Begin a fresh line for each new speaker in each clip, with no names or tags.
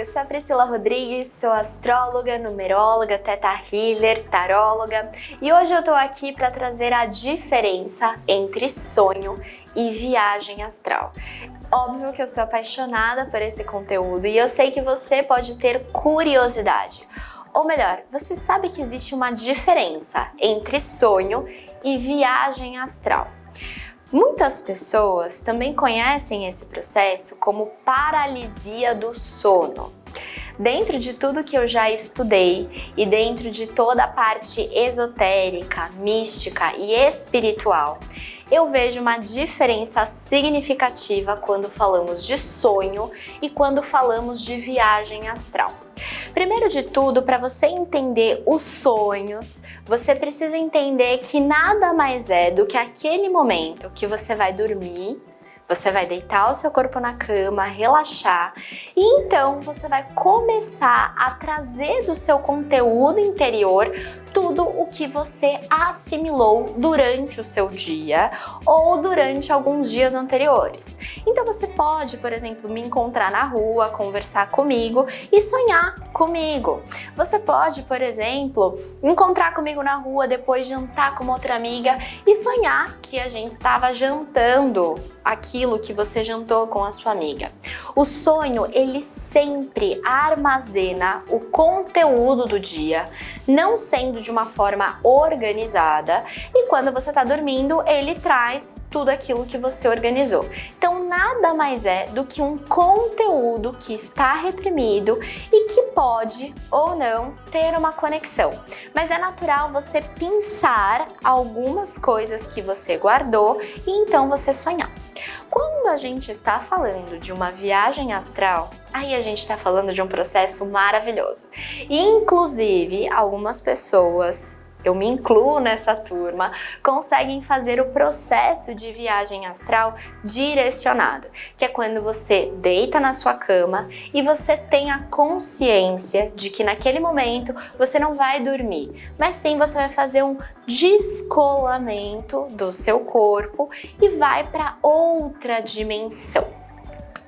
eu sou a Priscila Rodrigues, sou astróloga, numeróloga, teta healer, taróloga e hoje eu tô aqui para trazer a diferença entre sonho e viagem astral. Óbvio que eu sou apaixonada por esse conteúdo e eu sei que você pode ter curiosidade. Ou melhor, você sabe que existe uma diferença entre sonho e viagem astral. Muitas pessoas também conhecem esse processo como paralisia do sono. Dentro de tudo que eu já estudei e dentro de toda a parte esotérica, mística e espiritual, eu vejo uma diferença significativa quando falamos de sonho e quando falamos de viagem astral. Primeiro de tudo, para você entender os sonhos, você precisa entender que nada mais é do que aquele momento que você vai dormir. Você vai deitar o seu corpo na cama, relaxar e então você vai começar a trazer do seu conteúdo interior tudo o que você assimilou durante o seu dia ou durante alguns dias anteriores. Então você pode, por exemplo, me encontrar na rua, conversar comigo e sonhar comigo. Você pode, por exemplo, encontrar comigo na rua, depois jantar com uma outra amiga e sonhar que a gente estava jantando aquilo que você jantou com a sua amiga. O sonho, ele sempre armazena o conteúdo do dia, não sendo de uma forma organizada, e quando você está dormindo, ele traz tudo aquilo que você organizou. Então, nada mais é do que um conteúdo que está reprimido e que pode ou não ter uma conexão. Mas é natural você pensar algumas coisas que você guardou e então você sonhar. Quando a gente está falando de uma viagem astral, aí a gente está falando de um processo maravilhoso. Inclusive, algumas pessoas, eu me incluo nessa turma, conseguem fazer o processo de viagem astral direcionado, que é quando você deita na sua cama e você tem a consciência de que naquele momento você não vai dormir, mas sim você vai fazer um descolamento do seu corpo e vai para outra dimensão.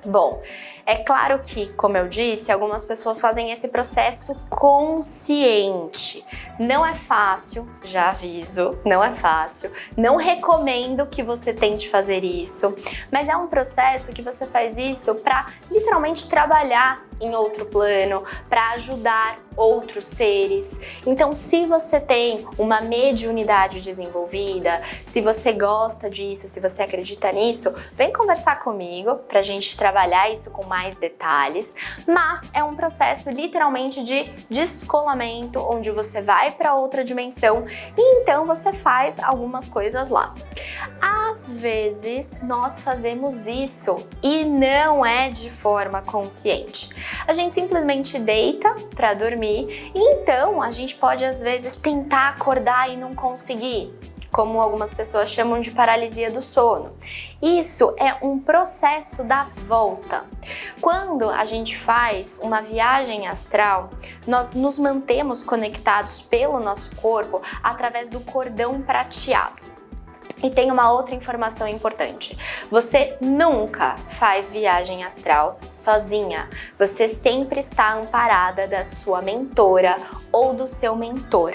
Bom, é claro que, como eu disse, algumas pessoas fazem esse processo consciente. Não é fácil, já aviso, não é fácil. Não recomendo que você tente fazer isso, mas é um processo que você faz isso para literalmente trabalhar em outro plano, para ajudar outros seres. Então, se você tem uma mediunidade desenvolvida, se você gosta disso, se você acredita nisso, vem conversar comigo pra gente trabalhar isso com mais detalhes, mas é um processo literalmente de descolamento, onde você vai para outra dimensão e então você faz algumas coisas lá. Às vezes nós fazemos isso e não é de forma consciente. A gente simplesmente deita para dormir e então a gente pode às vezes tentar acordar e não conseguir, como algumas pessoas chamam de paralisia do sono. Isso é um processo da volta. Quando a gente faz uma viagem astral, nós nos mantemos conectados pelo nosso corpo através do cordão prateado. E tem uma outra informação importante. Você nunca faz viagem astral sozinha. Você sempre está amparada da sua mentora ou do seu mentor.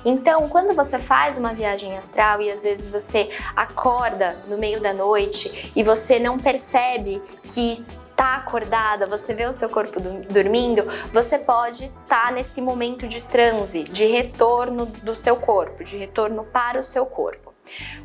Então, quando você faz uma viagem astral e às vezes você acorda no meio da noite e você não percebe que tá acordada, você vê o seu corpo dormindo, você pode estar nesse momento de transe, de retorno do seu corpo, de retorno para o seu corpo.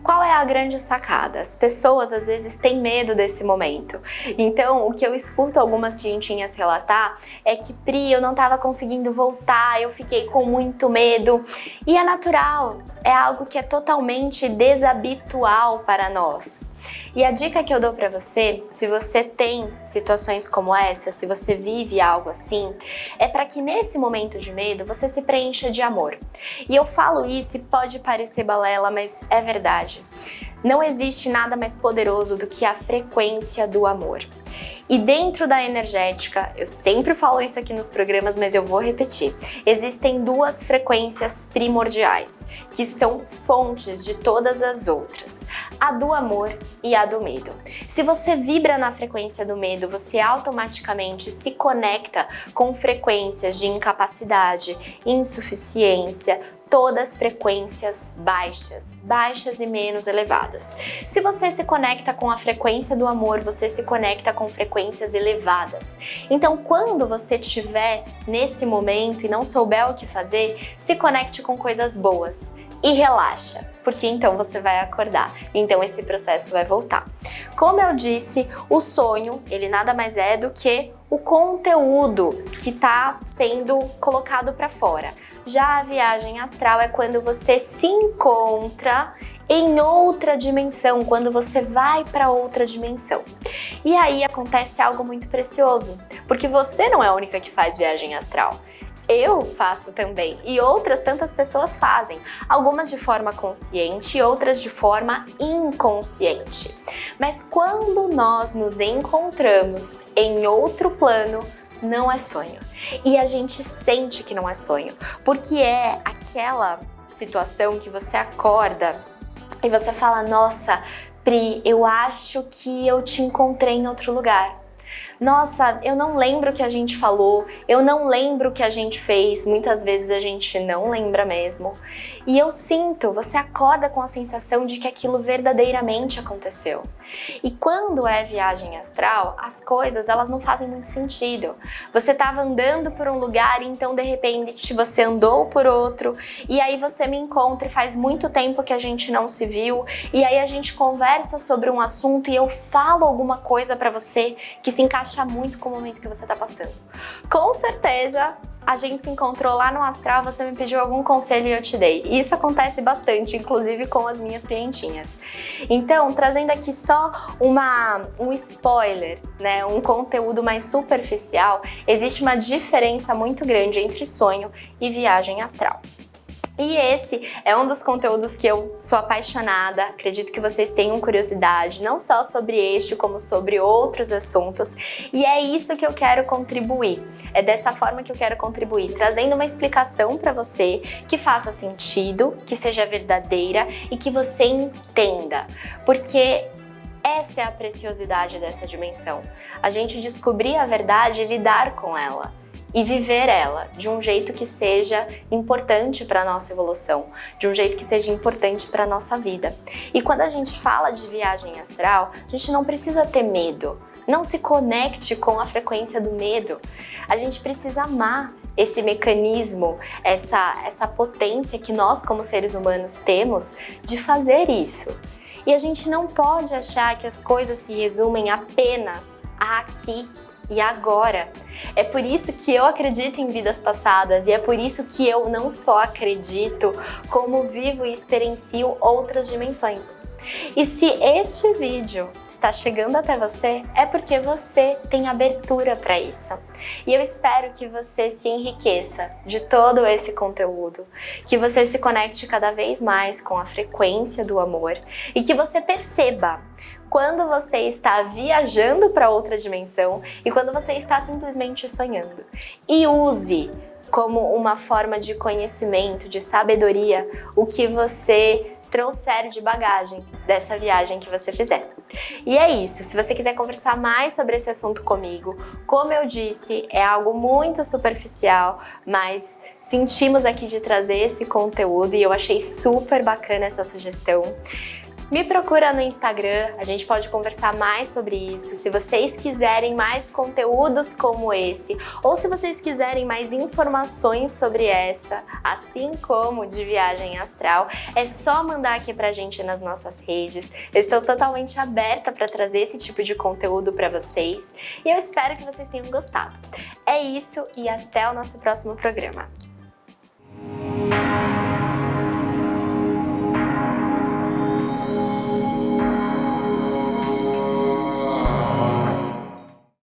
Qual é a grande sacada? As pessoas às vezes têm medo desse momento. Então, o que eu escuto algumas clientinhas relatar é que, Pri, eu não estava conseguindo voltar, eu fiquei com muito medo. E é natural, é algo que é totalmente desabitual para nós. E a dica que eu dou para você, se você tem situações como essa, se você vive algo assim, é para que nesse momento de medo você se preencha de amor. E eu falo isso e pode parecer balela, mas é verdade. Não existe nada mais poderoso do que a frequência do amor. E dentro da energética, eu sempre falo isso aqui nos programas, mas eu vou repetir. Existem duas frequências primordiais, que são fontes de todas as outras. A do amor e a do medo. Se você vibra na frequência do medo, você automaticamente se conecta com frequências de incapacidade, insuficiência, todas frequências baixas e menos elevadas. Se você se conecta com a frequência do amor, você se conecta com frequências elevadas. Então, quando você estiver nesse momento e não souber o que fazer, se conecte com coisas boas e relaxa, porque então você vai acordar, então esse processo vai voltar. Como eu disse, o sonho, ele nada mais é do que o conteúdo que está sendo colocado para fora. Já a viagem astral é quando você se encontra em outra dimensão, quando você vai para outra dimensão. E aí acontece algo muito precioso, porque você não é a única que faz viagem astral. Eu faço também e outras tantas pessoas fazem, algumas de forma consciente e outras de forma inconsciente. Mas quando nós nos encontramos em outro plano, não é sonho. E a gente sente que não é sonho, porque é aquela situação que você acorda e você fala: nossa, Pri, eu acho que eu te encontrei em outro lugar. Nossa, eu não lembro o que a gente falou, eu não lembro o que a gente fez, muitas vezes a gente não lembra mesmo. E eu sinto, você acorda com a sensação de que aquilo verdadeiramente aconteceu. E quando é viagem astral, as coisas elas não fazem muito sentido. Você estava andando por um lugar e então de repente você andou por outro, e aí você me encontra e faz muito tempo que a gente não se viu, e aí a gente conversa sobre um assunto e eu falo alguma coisa pra você que se encaixa muito com o momento que você tá passando. Com certeza, a gente se encontrou lá no astral, você me pediu algum conselho e eu te dei. Isso acontece bastante, inclusive com as minhas clientinhas. Então, trazendo aqui só um spoiler, né, um conteúdo mais superficial, existe uma diferença muito grande entre sonho e viagem astral. E esse é um dos conteúdos que eu sou apaixonada, acredito que vocês tenham curiosidade, não só sobre este, como sobre outros assuntos, e é isso que eu quero contribuir, é dessa forma que eu quero contribuir, trazendo uma explicação para você que faça sentido, que seja verdadeira e que você entenda, porque essa é a preciosidade dessa dimensão, a gente descobrir a verdade e lidar com ela. E viver ela de um jeito que seja importante para a nossa evolução, de um jeito que seja importante para a nossa vida. E quando a gente fala de viagem astral, a gente não precisa ter medo. Não se conecte com a frequência do medo. A gente precisa amar esse mecanismo, essa potência que nós como seres humanos temos de fazer isso. E a gente não pode achar que as coisas se resumem apenas a aqui e agora. É por isso que eu acredito em vidas passadas e é por isso que eu não só acredito, como vivo e experiencio outras dimensões. E se este vídeo está chegando até você, é porque você tem abertura para isso. E eu espero que você se enriqueça de todo esse conteúdo, que você se conecte cada vez mais com a frequência do amor e que você perceba quando você está viajando para outra dimensão e quando você está simplesmente sonhando. E use como uma forma de conhecimento, de sabedoria, o que você trouxer de bagagem dessa viagem que você fizer. E é isso, se você quiser conversar mais sobre esse assunto comigo, como eu disse, é algo muito superficial, mas sentimos aqui de trazer esse conteúdo e eu achei super bacana essa sugestão. Me procura no Instagram, a gente pode conversar mais sobre isso. Se vocês quiserem mais conteúdos como esse, ou se vocês quiserem mais informações sobre essa, assim como de viagem astral, é só mandar aqui pra gente nas nossas redes. Eu estou totalmente aberta para trazer esse tipo de conteúdo para vocês e eu espero que vocês tenham gostado. É isso e até o nosso próximo programa.